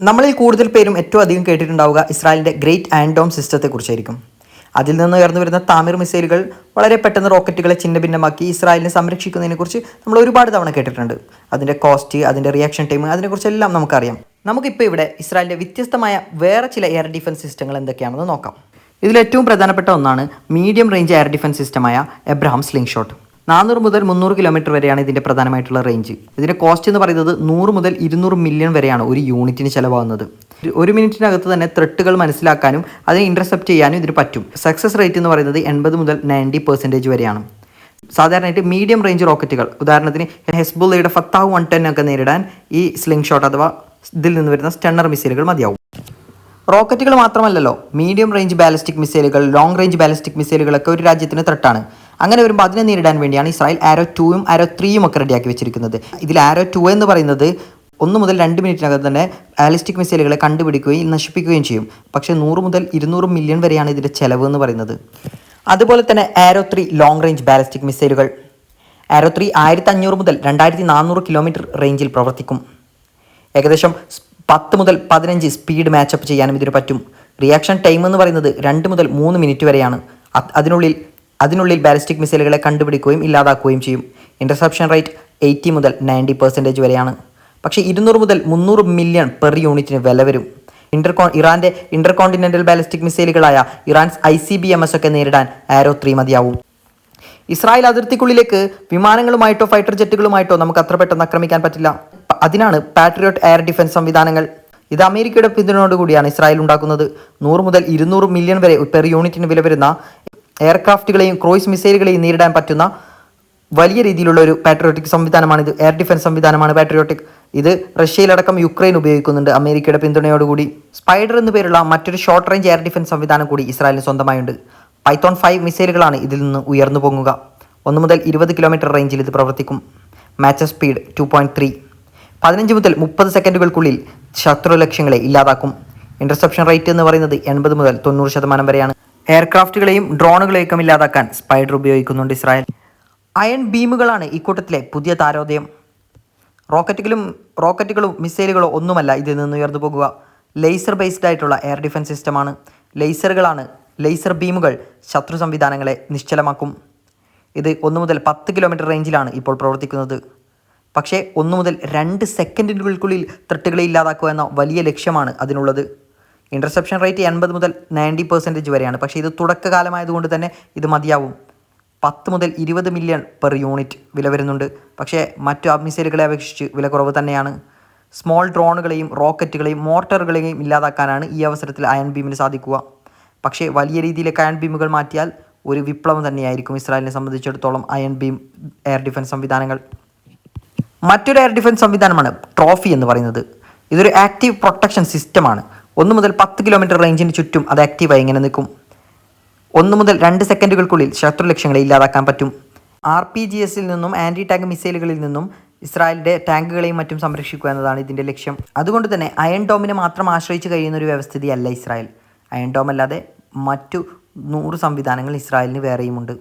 നമ്മളിൽ കൂടുതൽ പേരും ഏറ്റവും അധികം കേട്ടിട്ടുണ്ടാവുക ഇസ്രായേലിൻ്റെ ഗ്രേറ്റ് അയൺ ഡോം സിസ്റ്റത്തെക്കുറിച്ചായിരിക്കും. അതിൽ നിന്ന് ഉയർന്നു വരുന്ന താമിർ മിസൈലുകൾ വളരെ പെട്ടെന്ന് റോക്കറ്റുകളെ ഛിന്നഭിന്നമാക്കി ഇസ്രായേലിനെ സംരക്ഷിക്കുന്നതിനെക്കുറിച്ച് നമ്മൾ ഒരുപാട് തവണ കേട്ടിട്ടുണ്ട്. അതിൻ്റെ കോസ്റ്റ്, അതിൻ്റെ റിയാക്ഷൻ ടൈം, അതിനെക്കുറിച്ചെല്ലാം നമുക്കറിയാം. നമുക്കിപ്പോൾ ഇവിടെ ഇസ്രായേലിൻ്റെ വ്യത്യസ്തമായ വേറെ ചില എയർ ഡിഫൻസ് സിസ്റ്റങ്ങൾ എന്തൊക്കെയാണെന്ന് നോക്കാം. ഇതിലേറ്റവും പ്രധാനപ്പെട്ട ഒന്നാണ് മീഡിയം റേഞ്ച് എയർ ഡിഫൻസ് സിസ്റ്റമായ എബ്രഹാം സ്ലിംഗ് ഷോട്ട്. 400 മുതൽ 300 കിലോമീറ്റർ വരെയാണ് ഇതിൻ്റെ പ്രധാനമായിട്ടുള്ള റേഞ്ച്. ഇതിൻ്റെ കോസ്റ്റ് എന്ന് പറയുന്നത് 100 മുതൽ 200 മില്യൺ വരെയാണ് ഒരു യൂണിറ്റിന് ചിലവാകുന്നത്. ഒരു മിനിറ്റിനകത്ത് തന്നെ ത്രെട്ടുകൾ മനസ്സിലാക്കാനും അതിനെ ഇൻ്റർസെപ്റ്റ് ചെയ്യാനും ഇതിന് പറ്റും. സക്സസ് റേറ്റ് എന്ന് പറയുന്നത് 80 മുതൽ 90% വരെയാണ്. സാധാരണയായിട്ട് മീഡിയം റേഞ്ച് റോക്കറ്റുകൾ, ഉദാഹരണത്തിന് ഹെസ്ബുള്ളയുടെ ഫത്താഹ് 110 ഒക്കെ നേരിടാൻ ഈ സ്ലിംഗ് ഷോട്ട് അഥവാ ഇതിൽ നിന്ന് വരുന്ന സ്റ്റണ്ണർ മിസൈലുകൾ മതിയാവും. റോക്കറ്റുകൾ മാത്രമല്ലല്ലോ, മീഡിയം റേഞ്ച് ബാലിസ്റ്റിക് മിസൈലുകൾ, ലോങ് റേഞ്ച് ബാലിസ്റ്റിക് മിസൈലുകളൊക്കെ ഒരു രാജ്യത്തിന് ത്രെട്ടാണ്. അങ്ങനെ വരുമ്പോൾ അതിനെ നേരിടാൻ വേണ്ടിയാണ് ഇസ്രായേൽ ആരോ 2ഉം ആരോ 3ഉം ഒക്കെ റെഡിയാക്കി വെച്ചിരിക്കുന്നത്. ഇതിൽ ആരോ 2 എന്ന് പറയുന്നത് 1 മുതൽ 2 മിനിറ്റിനകത്ത് തന്നെ ബാലിസ്റ്റിക് മിസൈലുകളെ കണ്ടുപിടിക്കുകയും നശിപ്പിക്കുകയും ചെയ്യും. പക്ഷേ 100 മുതൽ 200 മില്യൺ വരെയാണ് ഇതിൻ്റെ ചിലവ് എന്ന് പറയുന്നത്. അതുപോലെ തന്നെ ആരോ 3 ലോങ് റേഞ്ച് ബാലിസ്റ്റിക് മിസൈലുകൾ. ആരോ 3 1500 മുതൽ 2400 കിലോമീറ്റർ റേഞ്ചിൽ പ്രവർത്തിക്കും. ഏകദേശം 10 മുതൽ 15 സ്പീഡ് മാച്ചപ്പ് ചെയ്യാനും ഇതിന് പറ്റും. റിയാക്ഷൻ ടൈം എന്ന് പറയുന്നത് 2 മുതൽ 3 മിനിറ്റ് വരെയാണ്. അതിനുള്ളിൽ ബാലിസ്റ്റിക് മിസൈലുകളെ കണ്ടുപിടിക്കുകയും ഇല്ലാതാക്കുകയും ചെയ്യും. ഇൻ്റർസെപ്ഷൻ റേറ്റ് 80 മുതൽ 90% വരെയാണ്. പക്ഷേ 200 മുതൽ 300 മില്യൺ പെർ യൂണിറ്റിന് വില വരും. ഇറാൻ്റെ ഇൻ്റർകോണ്ടിനെൻ്റൽ ബാലിസ്റ്റിക് മിസൈലുകളായ ഇറാൻസ് ICBMS ഒക്കെ നേരിടാൻ ആരോ 3 മതിയാവും. ഇസ്രായേൽ അതിർത്തിക്കുള്ളിലേക്ക് വിമാനങ്ങളുമായിട്ടോ ഫൈറ്റർ ജെറ്റുകളുമായിട്ടോ നമുക്ക് അത്ര പെട്ടെന്ന് ആക്രമിക്കാൻ പറ്റില്ല. അതിനാണ് പാട്രിയോട്ട് എയർ ഡിഫൻസ് സംവിധാനങ്ങൾ. ഇത് അമേരിക്കയുടെ പിന്തുണയോടുകൂടിയാണ് ഇസ്രായേൽ ഉണ്ടാക്കുന്നത്. 100 മുതൽ 200 മില്യൺ വരെ പെർ യൂണിറ്റിന് വില വരുന്ന എയർക്രാഫ്റ്റുകളെയും ക്രൂയിസ് മിസൈലുകളെയും നേരിടാൻ പറ്റുന്ന വലിയ രീതിയിലുള്ള ഒരു പാട്രിയോട്ടിക് സംവിധാനമാണിത്. എയർ ഡിഫൻസ് സംവിധാനമാണ് പാട്രിയോട്ടിക്. ഇത് റഷ്യയിലടക്കം യുക്രൈൻ ഉപയോഗിക്കുന്നുണ്ട് അമേരിക്കയുടെ പിന്തുണയോടുകൂടി. സ്പൈഡർ എന്നു പേരുള്ള മറ്റൊരു ഷോർട്ട് റേഞ്ച് എയർ ഡിഫൻസ് സംവിധാനം കൂടി ഇസ്രായേലിന് സ്വന്തമായുണ്ട്. പൈത്തോൺ 5 മിസൈലുകളാണ് ഇതിൽ നിന്ന് ഉയർന്നു പൊങ്ങുക. 1 മുതൽ 20 കിലോമീറ്റർ റേഞ്ചിൽ ഇത് പ്രവർത്തിക്കും. Match speed 2.3. 15 മുതൽ 30 സെക്കൻഡുകൾക്കുള്ളിൽ ശത്രു ലക്ഷ്യങ്ങളെ ഇല്ലാതാക്കും. ഇൻ്റർസെപ്ഷൻ റേറ്റ് എന്ന് പറയുന്നത് 80 മുതൽ 90% വരെയാണ്. എയർക്രാഫ്റ്റുകളെയും ഡ്രോണുകളെയും ഇല്ലാതാക്കാൻ സ്പൈഡർ ഉപയോഗിക്കുന്നുണ്ട് ഇസ്രായേൽ. അയൺ ബീമുകളാണ് ഇക്കൂട്ടത്തിലെ പുതിയ താരോദയം. റോക്കറ്റുകളും മിസൈലുകളോ ഒന്നുമല്ല ഇതിൽ നിന്ന് ഉയർന്നു പോകുക. ലേസർ ബേസ്ഡ് ആയിട്ടുള്ള എയർ ഡിഫൻസ് സിസ്റ്റമാണ്. ലേസർ ബീമുകൾ ശത്രു സംവിധാനങ്ങളെ നിശ്ചലമാക്കും. ഇത് 1 മുതൽ 10 കിലോമീറ്റർ റേഞ്ചിലാണ് ഇപ്പോൾ പ്രവർത്തിക്കുന്നത്. പക്ഷേ 1 മുതൽ 2 സെക്കൻഡുകൾക്കുള്ളിൽ ത്രെട്ടുകളെ ഇല്ലാതാക്കുക എന്ന വലിയ ലക്ഷ്യമാണ് അതിനുള്ളത്. ഇൻ്റർസെപ്ഷൻ റേറ്റ് 80 മുതൽ 90% വരെയാണ്. പക്ഷേ ഇത് തുടക്കകാലമായതുകൊണ്ട് തന്നെ ഇത് മതിയാവും. 10 മുതൽ 20 മില്യൺ പെർ യൂണിറ്റ് വില വരുന്നുണ്ട്. പക്ഷേ മറ്റു മിസൈലുകളെ അപേക്ഷിച്ച് വില കുറവ് തന്നെയാണ്. സ്മോൾ ഡ്രോണുകളെയും റോക്കറ്റുകളെയും മോർട്ടറുകളെയും ഇല്ലാതാക്കാനാണ് ഈ അവസരത്തിൽ അയൺ ബീമിന് സാധിക്കുക. പക്ഷേ വലിയ രീതിയിലേക്ക് അയൺ ബീമുകൾ മാറ്റിയാൽ ഒരു വിപ്ലവം തന്നെയായിരിക്കും ഇസ്രായേലിനെ സംബന്ധിച്ചിടത്തോളം അയൺ ബീം എയർ ഡിഫൻസ് സംവിധാനങ്ങൾ. മറ്റൊരു എയർ ഡിഫൻസ് സംവിധാനമാണ് ട്രോഫി എന്ന് പറയുന്നത്. ഇതൊരു ആക്റ്റീവ് പ്രൊട്ടക്ഷൻ സിസ്റ്റമാണ്. 1 മുതൽ 10 കിലോമീറ്റർ റേഞ്ചിന് ചുറ്റും അത് ആക്റ്റീവായി ഇങ്ങനെ നിൽക്കും. 1 മുതൽ 2 സെക്കൻഡുകൾക്കുള്ളിൽ ശത്രു ലക്ഷ്യങ്ങളെ ഇല്ലാതാക്കാൻ പറ്റും. RPGSൽ നിന്നും ആൻറ്റി ടാങ്ക് മിസൈലുകളിൽ നിന്നും ഇസ്രായേലിൻ്റെ ടാങ്കുകളെയും മറ്റും സംരക്ഷിക്കുക എന്നതാണ് ഇതിൻ്റെ ലക്ഷ്യം. അതുകൊണ്ട് തന്നെ അയൺ ഡോമിനെ മാത്രം ആശ്രയിച്ച് കഴിയുന്ന ഒരു വ്യവസ്ഥിതിയല്ല ഇസ്രായേൽ. അയൺ ഡോം അല്ലാതെ മറ്റു 100 സംവിധാനങ്ങൾ ഇസ്രായേലിന് വേറെയുമുണ്ട്.